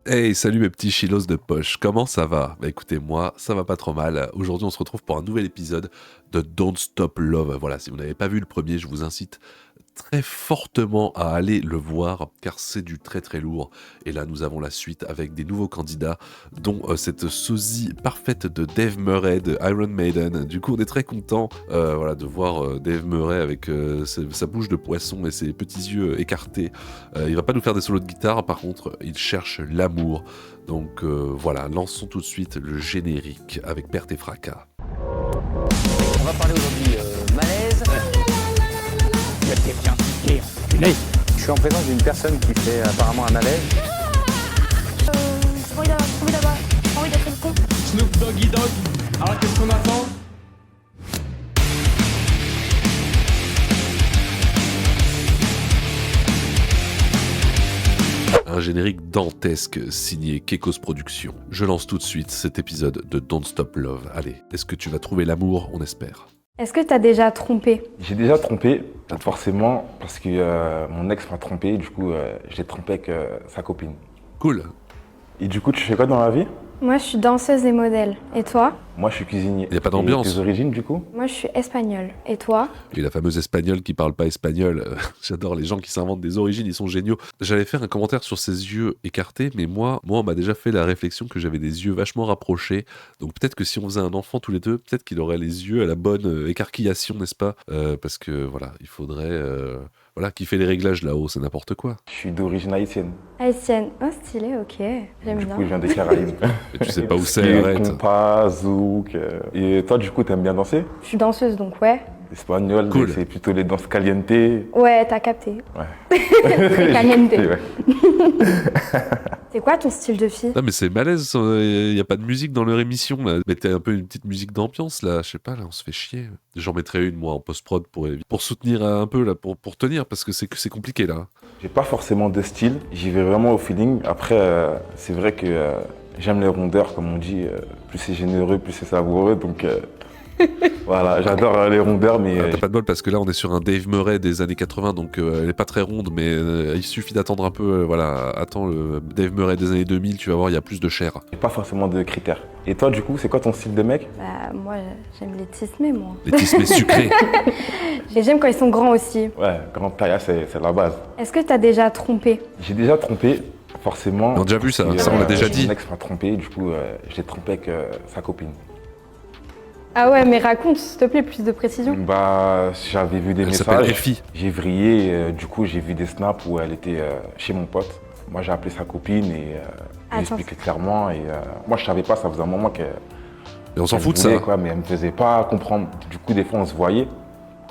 Hey, salut mes petits chilos de poche, comment ça va? Bah écoutez, moi, ça va pas trop mal. Aujourd'hui, on se retrouve pour un nouvel épisode de Don't Stop Love. Voilà, si vous n'avez pas vu le premier, je vous incite très fortement à aller le voir, car c'est du très très lourd. Et là, nous avons la suite avec des nouveaux candidats, dont cette sosie parfaite de Dave Murray de Iron Maiden. Du coup, on est très content voilà, de voir Dave Murray avec sa bouche de poisson et ses petits yeux écartés. Il va pas nous faire des solos de guitare, par contre, il cherche l'amour. Donc voilà, lançons tout de suite le générique avec Perte et Fracas. On va parler aujourd'hui malaise. Il y a quelqu'un qui est enculé. Je suis en présence d'une personne qui fait apparemment un malaise. J'ai envie d'être une con. Snoop Doggy Dogg. Alors qu'est-ce qu'on attend? Un générique dantesque signé Kekos Productions. Je lance tout de suite cet épisode de Don't Stop Love. Allez, est-ce que tu vas trouver l'amour? On espère. Est-ce que t'as déjà trompé? J'ai déjà trompé, forcément, parce que mon ex m'a trompé, du coup, je l'ai trompé avec sa copine. Cool. Et du coup, tu fais quoi dans la vie? Moi, je suis danseuse et modèle. Et toi? Moi, je suis cuisinier. Y a pas d'ambiance. Et tes origines, du coup? Moi, je suis espagnole. Et toi? Et la fameuse espagnole qui parle pas espagnol. J'adore les gens qui s'inventent des origines, ils sont géniaux. J'allais faire un commentaire sur ses yeux écartés, mais moi, on m'a déjà fait la réflexion que j'avais des yeux vachement rapprochés. Donc peut-être que si on faisait un enfant tous les deux, peut-être qu'il aurait les yeux à la bonne écarquillation, n'est-ce pas? Parce que voilà, il faudrait... Voilà, qui fait les réglages là-haut, c'est n'importe quoi. Je suis d'origine haïtienne. Haïtienne. Oh, stylé, ok. J'aime Du bien. coup, je viens des Caraïbes. Et tu sais pas où Tout ce c'est, qui est arrête. compas, zouk. Et toi, du coup, t'aimes bien danser? Je suis danseuse, donc ouais. Espagnol, Cool. c'est plutôt les danses caliente. Ouais, t'as capté. Ouais. Très caliente. Ouais. C'est quoi ton style de fille? Non mais c'est malaise, il y a pas de musique dans leur émission là. Mettez un peu une petite musique d'ambiance là, je sais pas là, on se fait chier. J'en mettrai une moi en post-prod pour soutenir un peu là, pour tenir parce que c'est compliqué là. J'ai pas forcément de style, j'y vais vraiment au feeling. Après, c'est vrai que j'aime les rondeurs, comme on dit. Plus c'est généreux, plus c'est savoureux. Donc voilà, j'adore les rondeurs, mais T'as pas de bol parce que là on est sur un Dave Murray des années 80 donc elle est pas très ronde mais il suffit d'attendre un peu, voilà, attends le Dave Murray des années 2000, tu vas voir il y a plus de chair. j'ai pas forcément de critères. Et toi, du coup, c'est quoi ton style de mec? Bah, moi, j'aime les tismés, moi. Les tismés sucrés. Et j'aime quand ils sont grands aussi. Ouais, grande taille, c'est la base. Est-ce que t'as déjà trompé? J'ai déjà trompé, forcément. On a déjà vu ça, Et, ça, on l'a déjà dit. Mon ex m'a trompé, du coup, je l'ai trompé avec sa copine. Ah ouais, mais raconte, s'il te plaît, plus de précision. Bah, j'avais vu des Elle s'appelle messages. Effie. J'ai vrillé, du coup, j'ai vu des snaps où elle était chez mon pote. Moi, j'ai appelé sa copine et j'ai Attends. expliqué clairement. Et moi, je savais pas, ça faisait un moment qu'elle Et on s'en qu'elle fout de voulait, ça. quoi, mais elle me faisait pas comprendre. Du coup, des fois, on se voyait.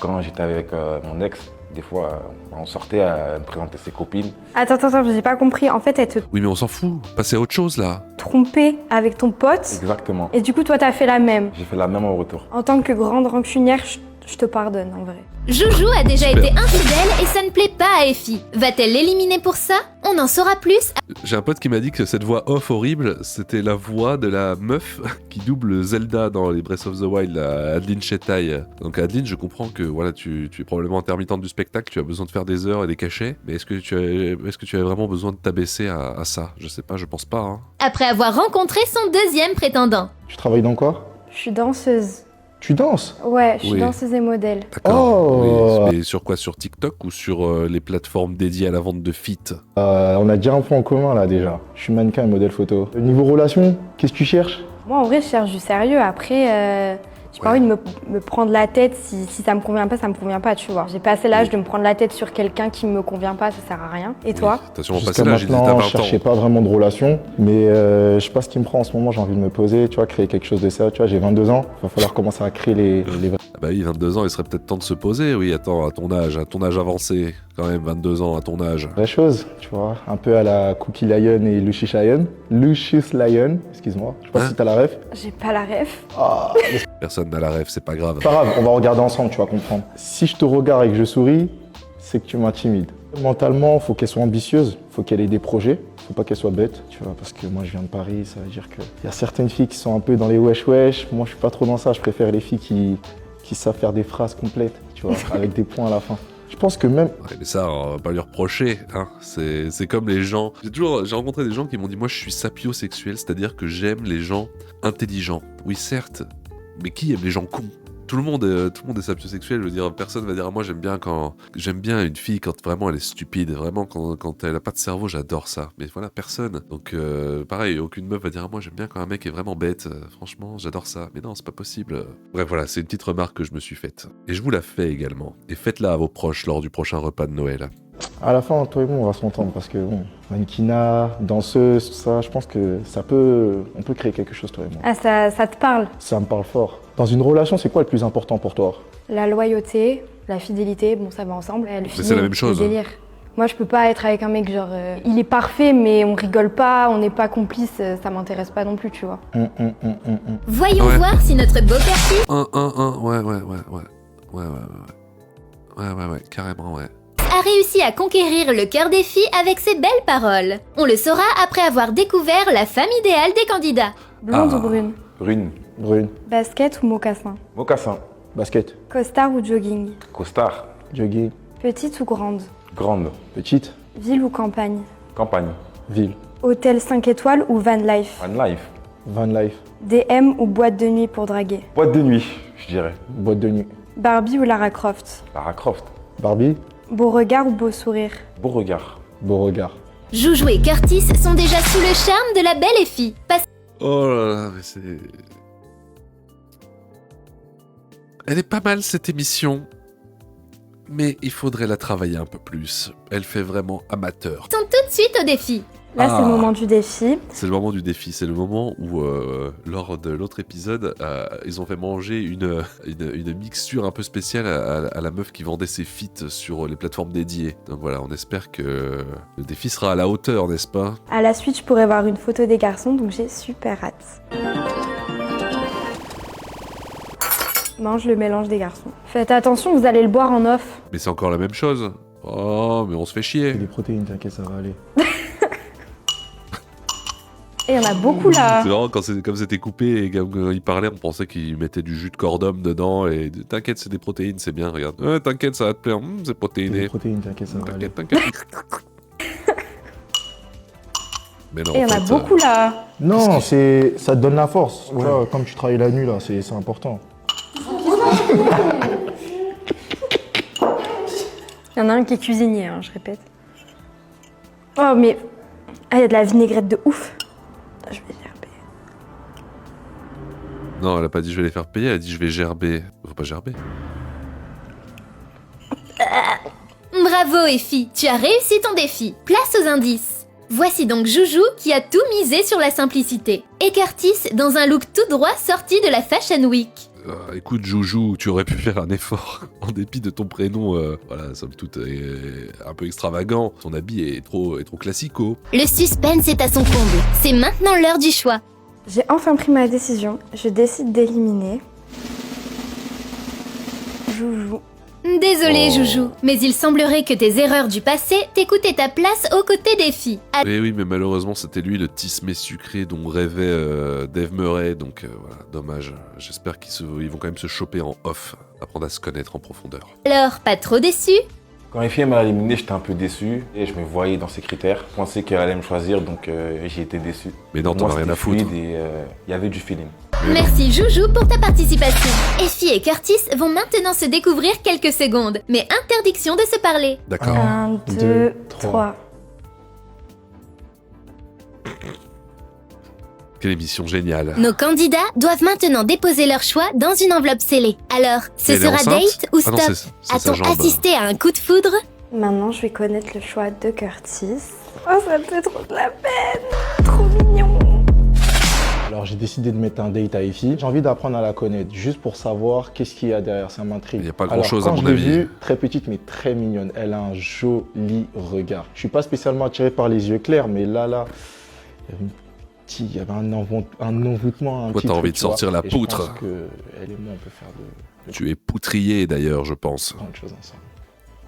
Quand j'étais avec mon ex, des fois, on sortait, elle me présentait ses copines. Attends, j'ai pas compris. En fait, elle te Oui mais on s'en fout, passez à autre chose là. trompait avec ton pote. Exactement. Et du coup, toi, t'as fait la même. J'ai fait la même en retour. En tant que grande rancunière, je te pardonne, en vrai. Joujou a déjà Super. été infidèle et ça ne plaît pas à Effie. Va-t-elle l'éliminer pour ça? On en saura plus. J'ai un pote qui m'a dit que cette voix off horrible, c'était la voix de la meuf qui double Zelda dans les Breath of the Wild, Adeline Chetaille. Donc Adeline, je comprends que voilà, tu es probablement intermittente du spectacle, tu as besoin de faire des heures et des cachets, mais est-ce que tu as vraiment besoin de t'abaisser à ça? Je sais pas, je pense pas. Hein. Après avoir rencontré son deuxième prétendant. Tu travailles dans quoi? Je suis danseuse. Tu danses? Ouais, je suis Oui. danseuse et modèle. D'accord. Oh. Oui, mais sur quoi? Sur TikTok ou sur les plateformes dédiées à la vente de feat? On a déjà un point en commun là déjà. Je suis mannequin et modèle photo. Niveau relation, qu'est-ce que tu cherches? Moi, en vrai, je cherche du sérieux. Après, j'ai pas envie de me prendre la tête. Si ça me convient pas, ça me convient pas, tu vois. J'ai passé l'âge de me prendre la tête sur quelqu'un qui me convient pas, ça sert à rien. Et toi? T'as sûrement Jusqu'à passé là, j'ai dit t'as maintenant, 20 je cherchais ans. pas vraiment de relation, mais je sais pas ce qui me prend en ce moment. J'ai envie de me poser, tu vois, créer quelque chose de ça. Tu vois, j'ai 22 ans, il va falloir commencer à créer les vrais. Ah bah oui, 22 ans, il serait peut-être temps de se poser. Oui, attends, à ton âge avancé, quand même, 22 ans à ton âge. vraies choses, tu vois, un peu à la Cookie Lion et Lucius Lion. Lucius Lion, excuse-moi. Je sais pas Hein si t'as la ref. J'ai pas la ref. Ah, Personne n'a la rêve, c'est pas grave. c'est pas grave, on va regarder ensemble, tu vas comprendre. Si je te regarde et que je souris, c'est que tu m'intimides. Mentalement, faut qu'elle soit ambitieuse, faut qu'elle ait des projets, faut pas qu'elle soit bête, tu vois, parce que moi je viens de Paris, ça veut dire qu'il y a certaines filles qui sont un peu dans les wesh wesh. Moi je suis pas trop dans ça, je préfère les filles qui savent faire des phrases complètes, tu vois, avec des points à la fin. Je pense que même... Ouais, mais ça, on va pas lui reprocher, hein. C'est comme les gens... J'ai rencontré des gens qui m'ont dit, moi je suis sapiosexuel, c'est-à-dire que j'aime les gens intelligents. Oui, certes, mais qui aime les gens cons ? Tout le monde est sapiosexuel, je veux dire, personne va dire, ah, moi j'aime bien une fille quand vraiment elle est stupide, vraiment quand elle a pas de cerveau, j'adore ça. Mais voilà, personne. Donc pareil, aucune meuf va dire, ah, moi j'aime bien quand un mec est vraiment bête, franchement, j'adore ça. Mais non, c'est pas possible. Bref, voilà, c'est une petite remarque que je me suis faite. Et je vous la fais également. Et faites-la à vos proches lors du prochain repas de Noël. À la fin, toi et moi, on va s'entendre parce que, bon, mannequinat, danseuse, tout ça, je pense que on peut créer quelque chose, toi et moi. Ah, ça te parle? Ça me parle fort. Dans une relation, c'est quoi le plus important pour toi? La loyauté, la fidélité, bon, ça va ensemble. Le Mais c'est la même chose. Le délire. Moi, je peux pas être avec un mec genre, il est parfait, mais on rigole pas, on n'est pas complice, ça m'intéresse pas non plus, tu vois. Voyons voir si notre beau-père Ouais, carrément, ouais. a réussi à conquérir le cœur des filles avec ses belles paroles. On le saura après avoir découvert la femme idéale des candidats. Blonde ou brune? Brune. Brune. Basket ou mocassin? Mocassin. Basket. Costard ou jogging? Costard. Jogging. Petite ou grande? Grande. Petite. Ville ou campagne? Campagne. Ville. Hôtel 5 étoiles ou van life? Van life. Van life. DM ou boîte de nuit pour draguer? Boîte de nuit, je dirais. Boîte de nuit. Barbie ou Lara Croft? Lara Croft. Barbie. Beau regard ou beau sourire? Beau regard. Beau regard. Joujou et Curtis sont déjà sous le charme de la belle Effie. Oh là là, mais c'est... Elle est pas mal cette émission, mais il faudrait la travailler un peu plus. Elle fait vraiment amateur. Passons tout de suite au défi. Là, c'est le moment du défi. C'est le moment du défi, c'est le moment où, lors de l'autre épisode, ils ont fait manger une mixture un peu spéciale à la meuf qui vendait ses feats sur les plateformes dédiées. Donc voilà, on espère que le défi sera à la hauteur, n'est-ce pas? À la suite, je pourrais voir une photo des garçons, donc j'ai super hâte. Mange le mélange des garçons. Faites attention, vous allez le boire en off. Mais c'est encore la même chose. Oh, mais on se fait chier. C'est des protéines, t'inquiète, ça va aller. Et il y en a beaucoup là. C'est vraiment comme c'était coupé et comme il parlait, on pensait qu'il mettait du jus de corps d'homme dedans et t'inquiète, c'est des protéines, c'est bien, regarde. T'inquiète, ça va te plaire, c'est C'est protéiné. des protéines, t'inquiète, ça va aller. T'inquiète. Mais non, Et il y en a beaucoup là. Non, ça te donne la force. Tu vois, comme tu travailles la nuit, là, c'est important. Il y en a un qui est cuisinier, hein, je répète. Oh mais... Ah, il y a de la vinaigrette de ouf. Je vais gerber. Non, elle a pas dit je vais les faire payer, elle a dit je vais gerber. Faut pas gerber. Bravo Effie, tu as réussi ton défi. Place aux indices. Voici donc Joujou qui a tout misé sur la simplicité. Et Curtis dans un look tout droit sorti de la Fashion Week. Écoute Joujou, tu aurais pu faire un effort. En dépit de ton prénom, voilà, somme toute, un peu extravagant. Ton habit est trop classico. Le suspense est à son comble. C'est maintenant l'heure du choix. J'ai enfin pris ma décision. Je décide d'éliminer... Joujou. Désolé Oh. Joujou, mais il semblerait que tes erreurs du passé t'aient coûté ta place aux côtés des filles. Eh oui, mais malheureusement, c'était lui le tismé sucré dont rêvait Dave Murray, donc voilà, dommage. J'espère ils vont quand même se choper en off, apprendre à se connaître en profondeur. Alors, pas trop déçu? Quand les filles m'a éliminé, j'étais un peu déçu. Et je me voyais dans ses critères. Je pensais qu'elle allait me choisir, donc j'ai été déçu. Mais non, Pour moi, t'en as rien à c'était foutre. fluide et il y avait du feeling. Merci Joujou pour ta participation. Effie et Curtis vont maintenant se découvrir quelques secondes, mais interdiction de se parler. D'accord. 1, 2, 3. Quelle émission géniale. Nos candidats doivent maintenant déposer leur choix dans une enveloppe scellée. Alors, ce Elle est sera enceinte date ou Ah non, stop? c'est sa A-t-on jambe. assisté à un coup de foudre? Maintenant, je vais connaître le choix de Curtis. Oh, ça me fait trop de la peine. Trop mignon. Alors j'ai décidé de mettre un date à Effie. J'ai envie d'apprendre à la connaître, juste pour savoir qu'est-ce qu'il y a derrière, ça m'intrigue. Il y a pas Alors, grand-chose, à quand mon je l'ai avis. vue, très petite mais très mignonne. Elle a un joli regard. Je suis pas spécialement attiré par les yeux clairs, mais là, il y avait un envoûtement, un Toi, petit t'as truc, envie de tu vois. sortir la Et poutre. Je pense qu'elle et moi, on peut faire de Tu es poutrier d'ailleurs, je pense. plein de choses ensemble.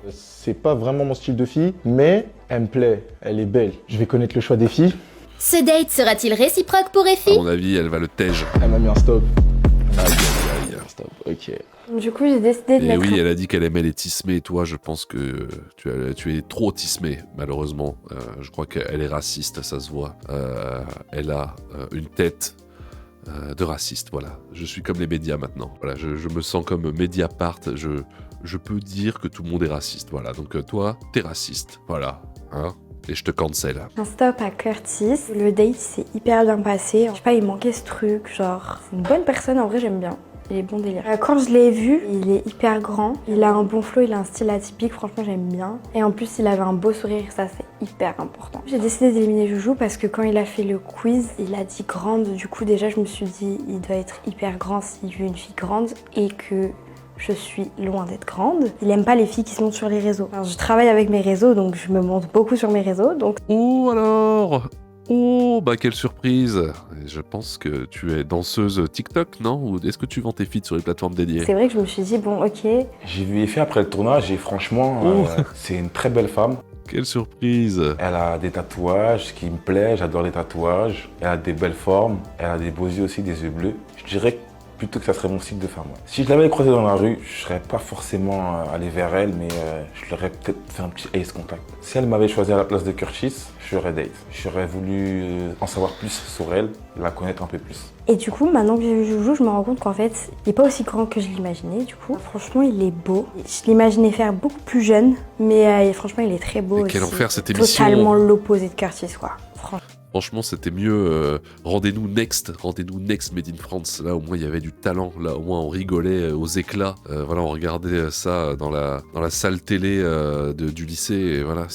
C'est pas vraiment mon style de fille, mais elle me plaît, elle est belle. Je vais connaître le choix des filles. Ce date sera-t-il réciproque pour À Effie? mon avis, elle va le tège. Elle m'a mis un stop. Aïe, aïe, aïe. Un stop, ok. Du coup, j'ai décidé de Et mettre oui, elle a dit qu'elle aimait les tismés, et toi, je pense que tu es trop tismé, malheureusement. Je crois qu'elle est raciste, ça se voit. Elle a une tête de raciste, voilà. Je suis comme les médias maintenant. Voilà, je me sens comme Mediapart. Je peux dire que tout le monde est raciste, voilà. Donc toi, t'es raciste, voilà. Hein, et je te cancel. un stop à Curtis. Le date s'est hyper bien passé. Je sais pas, il manquait ce truc, genre, c'est une bonne personne, en vrai, j'aime bien. Il est bon délire. Quand je l'ai vu, il est hyper grand. Il a un bon flow, il a un style atypique, franchement j'aime bien. Et en plus il avait un beau sourire, ça c'est hyper important. J'ai décidé d'éliminer Joujou parce que quand il a fait le quiz, il a dit grande. Du coup déjà je me suis dit, il doit être hyper grand s'il veut une fille grande et que je suis loin d'être grande. Il aime pas les filles qui se montrent sur les réseaux. Alors, je travaille avec mes réseaux, donc je me montre beaucoup sur mes réseaux. Donc Oh alors! Oh, bah quelle surprise! Je pense que tu es danseuse TikTok, non? Ou est-ce que tu vends tes feats sur les plateformes dédiées? c'est vrai que je me suis dit, bon ok, J'ai vérifié après le tournage et franchement, c'est une très belle femme. Quelle surprise! Elle a des tatouages qui me plaisent, j'adore les tatouages. Elle a des belles formes, elle a des beaux yeux aussi, des yeux bleus. Je dirais plutôt que ça serait mon style de femme. Ouais. Si je l'avais croisée dans la rue, je serais pas forcément allé vers elle, mais je l'aurais peut-être fait un petit ace contact. Si elle m'avait choisi à la place de Curtis, j'aurais date. J'aurais voulu en savoir plus sur elle, la connaître un peu plus. et du coup, maintenant que j'ai vu Joujou, je me rends compte qu'en fait, il est pas aussi grand que je l'imaginais. Du coup, franchement, il est beau. Je l'imaginais faire beaucoup plus jeune, mais franchement, il est très beau Mais aussi. quel enfer cette émission! Totalement l'opposé de Curtis, quoi. Franchement, c'était mieux. Rendez-nous next Made in France. Là, au moins, il y avait du talent. Là, au moins, on rigolait aux éclats. Voilà, on regardait ça dans la salle télé du lycée. Et voilà,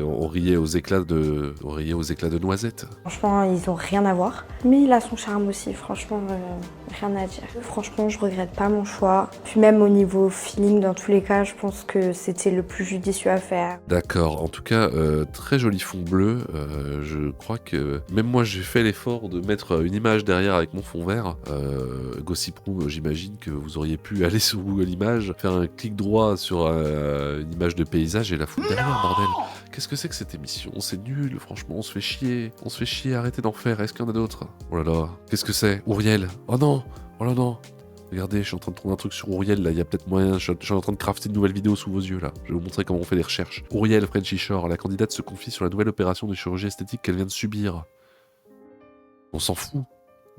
on riait aux éclats de noisettes. Franchement, ils ont rien à voir. Mais il a son charme aussi, franchement, rien à dire. Franchement, je regrette pas mon choix. Puis même au niveau feeling, dans tous les cas, je pense que c'était le plus judicieux à faire. D'accord. En tout cas, très joli fond bleu. Je crois que même moi, j'ai fait l'effort de mettre une image derrière avec mon fond vert. Gossip Room, j'imagine que vous auriez pu aller sur Google Images, faire un clic droit sur une image de paysage et la foutre derrière, bordel. Qu'est-ce que c'est que cette émission? C'est nul, franchement, on se fait chier. On se fait chier, arrêtez d'en faire. Est-ce qu'il y en a d'autres? Oh là là, qu'est-ce que c'est? Ouriel. Oh non. Oh là non. Regardez, je suis en train de trouver un truc sur Ouriel, là, il y a peut-être moyen, je suis en train de crafter une nouvelle vidéo sous vos yeux, là. Je vais vous montrer comment on fait des recherches. Ouriel Frenchy Shore, la candidate se confie sur la nouvelle opération de chirurgie esthétique qu'elle vient de subir. On s'en fout.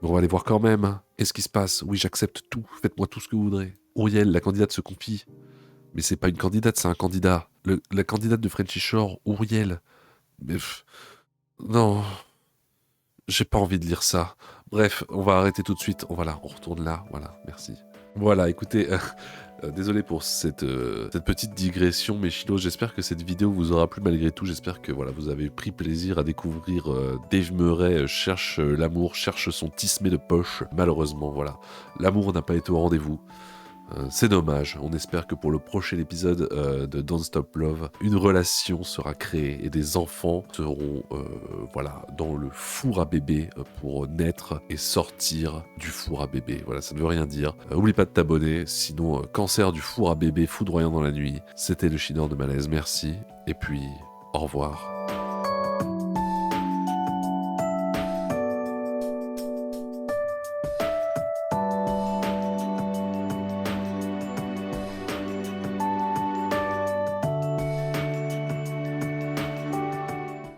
Mais on va aller voir quand même. Qu'est-ce qui se passe? Oui, j'accepte tout, faites-moi tout ce que vous voudrez. Ouriel, la candidate se confie. Mais c'est pas une candidate, c'est un candidat. La candidate de Frenchy Shore, Ouriel. Mais... non... j'ai pas envie de lire ça. Bref, on va arrêter tout de suite. On retourne là. Voilà, merci. Voilà, écoutez, désolé pour cette petite digression, mais Chilo, j'espère que cette vidéo vous aura plu malgré tout. J'espère que voilà, vous avez pris plaisir à découvrir Dave Murray cherche l'amour, cherche son tismé de poche. Malheureusement, voilà, l'amour n'a pas été au rendez-vous. C'est dommage, on espère que pour le prochain épisode de Don't Stop Love, une relation sera créée et des enfants seront voilà, dans le four à bébé pour naître et sortir du four à bébé. Voilà, ça ne veut rien dire. Oublie pas de t'abonner, sinon cancer du four à bébé foudroyant dans la nuit. C'était le Chineur de Malaise, merci, et puis au revoir.